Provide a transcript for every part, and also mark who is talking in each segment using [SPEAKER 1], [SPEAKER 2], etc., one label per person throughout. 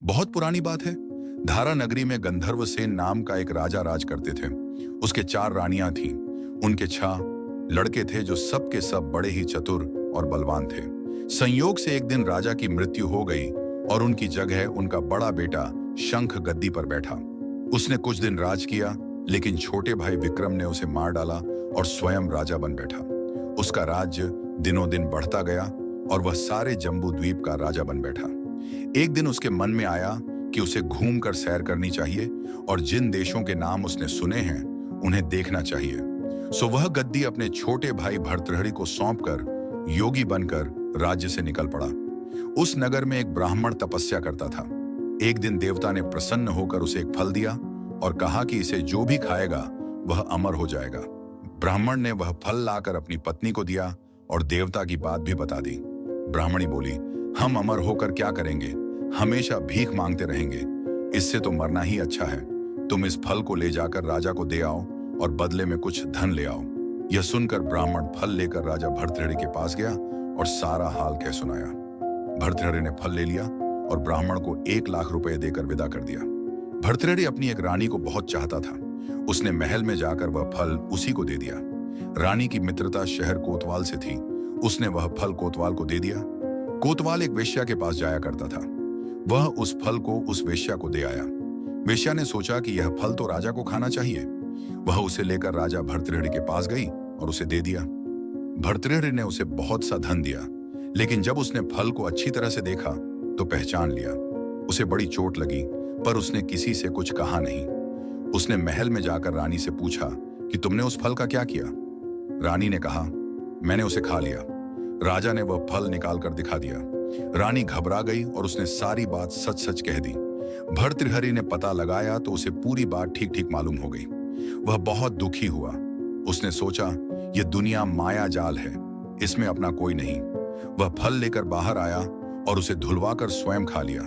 [SPEAKER 1] बहुत पुरानी बात है। धारा नगरी में गंधर्व सेन नाम का एक राजा राज करते थे। उसके 4 रानियां थीं। उनके 6 लड़के थे जो सब के सब बड़े ही चतुर और बलवान थे। संयोग से एक दिन राजा की मृत्यु हो गई और उनकी जगह उनका बड़ा बेटा शंख गद्दी पर बैठा। उसने कुछ दिन राज किया, लेकिन छोटे भाई विक्रम ने उसे मार डाला और स्वयं राजा बन बैठा। उसका राज्य दिनों दिन बढ़ता गया और वह सारे जम्बू द्वीप का राजा बन बैठा। एक दिन उसके मन में आया कि उसे घूमकर सैर करनी चाहिए और जिन देशों के नाम उसने सुने हैं उन्हें देखना चाहिए। सो वह गद्दी अपने छोटे भाई भर्तृहरि को सौंपकर योगी बनकर राज्य से निकल पड़ा। उस नगर में एक ब्राह्मण तपस्या करता था। एक दिन देवता ने प्रसन्न होकर उसे एक फल दिया और कहा कि इसे जो भी खाएगा वह अमर हो जाएगा। ब्राह्मण ने वह फल लाकर अपनी पत्नी को दिया और देवता की बात भी बता दी। ब्राह्मणी बोली, हम अमर होकर क्या करेंगे, हमेशा भीख मांगते रहेंगे, इससे तो मरना ही अच्छा है। तुम इस फल को ले जाकर राजा को दे आओ और बदले में कुछ धन ले आओ। यह सुनकर ब्राह्मण फल लेकर राजा भर्तृहरि के पास गया और सारा हाल कह सुनाया। भर्तृहरि ने फल ले लिया और ब्राह्मण को 1 लाख रुपए देकर विदा कर दिया। भर्तृहरि अपनी एक रानी को बहुत चाहता था। उसने महल में जाकर वह फल उसी को दे दिया। रानी की मित्रता शहर कोतवाल से थी। उसने वह फल कोतवाल को दे दिया। कोतवाल एक वेश्या के पास जाया करता था। वह उस फल को उस वेश्या को दे आया। वेश्या ने सोचा कि यह फल तो राजा को खाना चाहिए। वह उसे लेकर राजा भर्तृहरि के पास गई और उसे दे दिया। भर्तृहरि ने उसे बहुत सा धन दिया, लेकिन जब उसने फल को अच्छी तरह से देखा तो पहचान लिया। उसे बड़ी चोट लगी, पर उसने किसी से कुछ कहा नहीं। उसने महल में जाकर रानी से पूछा कि तुमने उस फल का क्या किया। रानी ने कहा, मैंने उसे खा लिया। राजा ने वह फल निकालकर दिखा दिया। रानी घबरा गई और उसने सारी बात सच सच कह दी। भर्तृहरि ने पता लगाया तो उसे पूरी बात ठीक ठीक मालूम हो गई। वह बहुत दुखी हुआ। उसने सोचा, यह दुनिया माया जाल है, इसमें अपना कोई नहीं। वह फल लेकर बाहर आया और उसे धुलवाकर स्वयं खा लिया।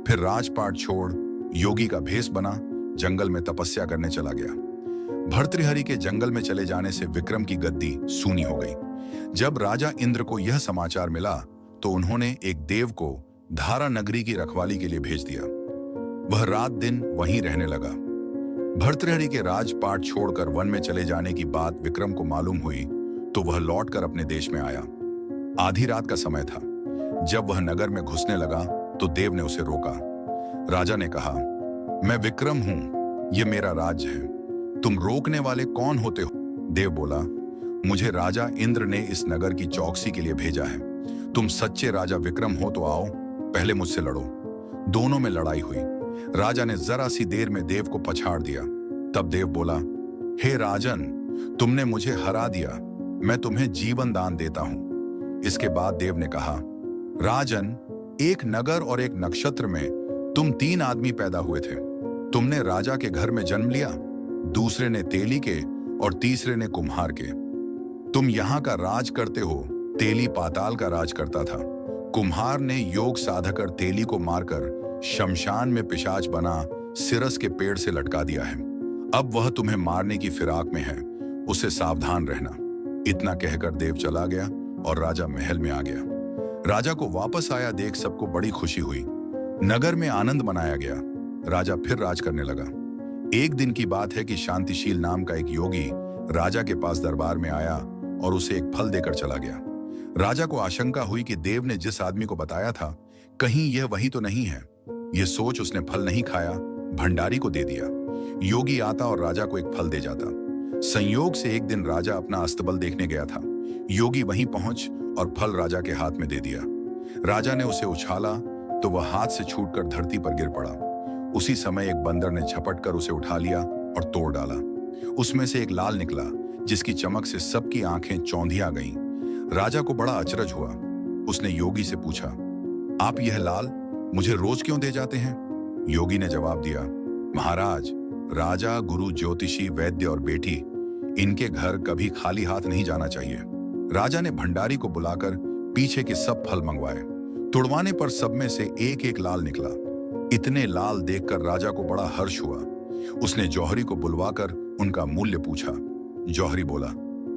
[SPEAKER 1] फिर राजपाट छोड़ योगी का भेष बना जंगल में तपस्या करने चला गया। भर्तृहरि के जंगल में चले जाने से विक्रम की गद्दी सूनी हो गई। जब राजा इंद्र को यह समाचार मिला तो उन्होंने एक देव को धारा नगरी की रखवाली के लिए भेज दिया। वह रात दिन वहीं रहने लगा। भर्तृहरि के राजपाट छोड़कर वन में चले जाने की बात विक्रम को मालूम हुई तो वह लौटकर अपने देश में आया। आधी रात का समय था। जब वह नगर में घुसने लगा तो देव ने उसे रोका। राजा ने कहा, मैं विक्रम हूं, यह मेरा राज्य है, तुम रोकने वाले कौन होते हो? देव बोला, मुझे राजा इंद्र ने इस नगर की चौकसी के लिए भेजा है। तुम सच्चे राजा विक्रम हो तो आओ, पहले मुझसे लड़ो। दोनों में लड़ाई हुई। राजा ने जरा सी देर में देव को पछाड़ दिया। तब देव बोला, हे राजन, तुमने मुझे हरा दिया, मैं तुम्हें जीवन दान देता हूं। इसके बाद देव ने कहा, राजन, एक नगर और एक नक्षत्र में तुम 3 आदमी पैदा हुए थे। तुमने राजा के घर में जन्म लिया, दूसरे ने तेली के और तीसरे ने कुम्हार के। तुम यहाँ का राज करते हो, तेली पाताल का राज करता था। कुम्हार ने योग साधकर तेली को मारकर शमशान में पिशाच बना सिरस के पेड़ से लटका दिया है। अब वह तुम्हें मारने की फिराक में है, उससे सावधान रहना। इतना कहकर देव चला गया और राजा महल में आ गया। राजा को वापस आया देख सबको बड़ी खुशी हुई। नगर में आनंद मनाया गया। राजा फिर राज करने लगा। एक दिन की बात है कि शांतिशील नाम का एक योगी राजा के पास दरबार में आया और उसे एक फल देकर चला गया। राजा को आशंका हुई कि देव ने जिस आदमी को बताया था, कहीं यह वही तो नहीं है। यह सोच उसने फल नहीं खाया, भंडारी को दे दिया। योगी आता और राजा को एक फल दे जाता। संयोग से एक दिन राजा अपना अस्तबल देखने गया था। योगी वहीं पहुंच और फल राजा के हाथ में दे दिया। राजा ने उसे उछाला तो वह हाथ से छूटकर धरती पर गिर पड़ा। उसी समय एक बंदर ने झपट कर उसे उठा लिया और तोड़ डाला। उसमें से एक लाल निकला, जिसकी चमक से सबकी आंखें चौंधिया गईं। राजा को बड़ा अचरज हुआ। उसने योगी से पूछा, आप यह लाल मुझे रोज क्यों दे जाते हैं? योगी ने जवाब दिया, महाराज, राजा, गुरु, ज्योतिषी, वैद्य और बेटी, इनके घर कभी खाली हाथ नहीं जाना चाहिए। राजा ने भंडारी को बुलाकर पीछे के सब फल मंगवाए। तुड़वाने पर सब में से एक एक लाल निकला। इतने लाल देखकर राजा को बड़ा हर्ष हुआ। उसने जौहरी को बुलवाकर उनका मूल्य पूछा। जौहरी बोला,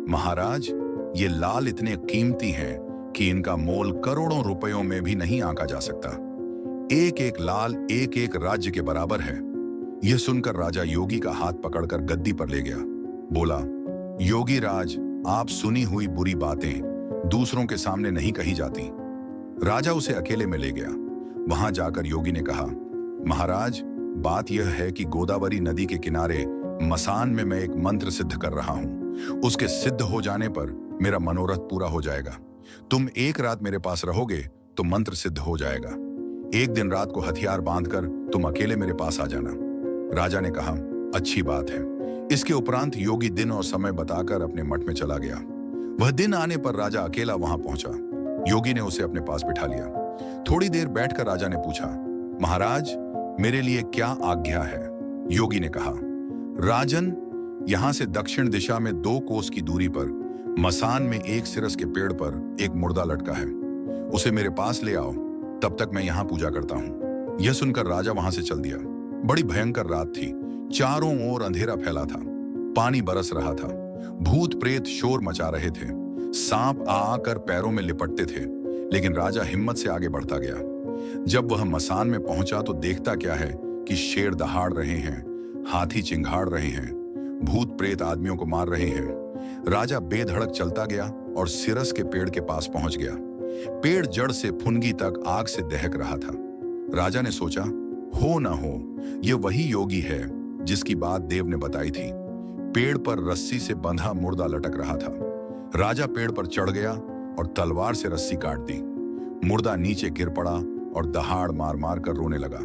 [SPEAKER 1] महाराज, ये लाल इतने कीमती हैं कि इनका मोल करोड़ों रुपयों में भी नहीं आंका जा सकता। एक एक लाल एक एक राज्य के बराबर है। यह सुनकर राजा योगी का हाथ पकड़कर गद्दी पर ले गया। बोला, योगी राज, आप सुनी हुई बुरी बातें दूसरों के सामने नहीं कही जाती। राजा उसे अकेले में ले गया। वहां जाकर योगी ने कहा, महाराज, बात यह है कि गोदावरी नदी के किनारे मसान में मैं एक मंत्र सिद्ध कर रहा हूं। उसके सिद्ध हो जाने पर मेरा मनोरथ पूरा हो जाएगा। तुम एक रात मेरे पास रहोगे तो मंत्र सिद्ध हो जाएगा। एक दिन रात को हथियार बांधकर तुम अकेले मेरे पास आ जाना। राजा ने कहा, अच्छी बात है। इसके उपरांत योगी दिन और समय बताकर अपने मठ में चला गया। वह दिन आने पर राजा अकेला वहां पहुंचा। योगी ने उसे अपने पास बिठा लिया। थोड़ी देर बैठकर राजा ने पूछा, महाराज, मेरे लिए क्या आज्ञा है? योगी ने कहा, राजन, यहां से दक्षिण दिशा में 2 कोस की दूरी पर मसान में एक सिरस के पेड़ पर एक मुर्दा लटका है। उसे मेरे पास ले आओ, तब तक मैं यहां पूजा करता हूं। यह सुनकर राजा वहां से चल दिया। बड़ी भयंकर रात थी। चारों ओर अंधेरा फैला था। पानी बरस रहा था। भूत प्रेत शोर मचा रहे थे। सांप आ आकर पैरों में लिपटते थे, लेकिन राजा हिम्मत से आगे बढ़ता गया। जब वह मसान में पहुंचा तो देखता क्या है कि शेर दहाड़ रहे हैं, हाथी चिंघाड़ रहे हैं, भूत प्रेत आदमियों को मार रहे हैं। राजा बेधड़क चलता गया और सिरस के पेड़ के पास पहुंच गया। पेड़ जड़ से फुनगी तक आग से दहक रहा था। राजा ने सोचा, हो न हो, यह वही योगी है जिसकी बात देव ने बताई थी। पेड़ पर रस्सी से बंधा मुर्दा लटक रहा था। राजा पेड़ पर चढ़ गया और तलवार से रस्सी काट दी। मुर्दा नीचे गिर पड़ा और दहाड़ मार मार कर रोने लगा।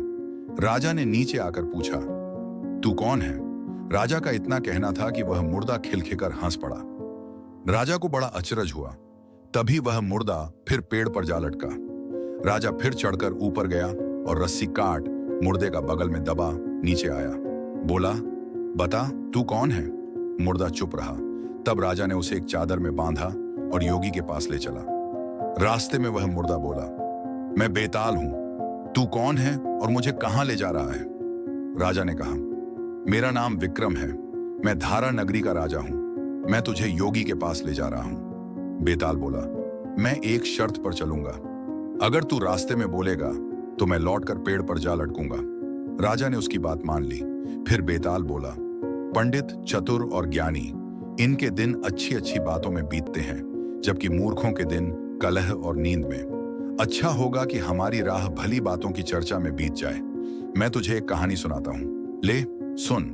[SPEAKER 1] राजा ने नीचे आकर पूछा, तू कौन है? राजा का इतना कहना था कि वह मुर्दा खिलखिलकर हंस पड़ा। राजा को बड़ा अचरज हुआ। तभी वह मुर्दा फिर पेड़ पर जा लटका। राजा फिर चढ़कर ऊपर गया और रस्सी काट मुर्दे का बगल में दबा नीचे आया। बोला, बता, तू कौन है? मुर्दा चुप रहा। तब राजा ने उसे एक चादर में बांधा और योगी के पास ले चला। रास्ते में वह मुर्दा बोला, मैं बेताल हूं। तू कौन है और मुझे कहां ले जा रहा है? राजा ने कहा, मेरा नाम विक्रम है। मैं धारा नगरी का राजा हूं। मैं तुझे योगी के पास ले जा रहा हूं। बेताल बोला, मैं एक शर्त पर चलूंगा। अगर तू रास्ते में बोलेगा तो मैं लौटकर पेड़ पर जा लटकूंगा। राजा ने उसकी बात मान ली। फिर बेताल बोला, पंडित, चतुर और ज्ञानी, इनके दिन अच्छी अच्छी बातों में बीतते हैं, जबकि मूर्खों के दिन कलह और नींद में। अच्छा होगा कि हमारी राह भली बातों की चर्चा में बीत जाए। मैं तुझे एक कहानी सुनाता हूं, ले सुन।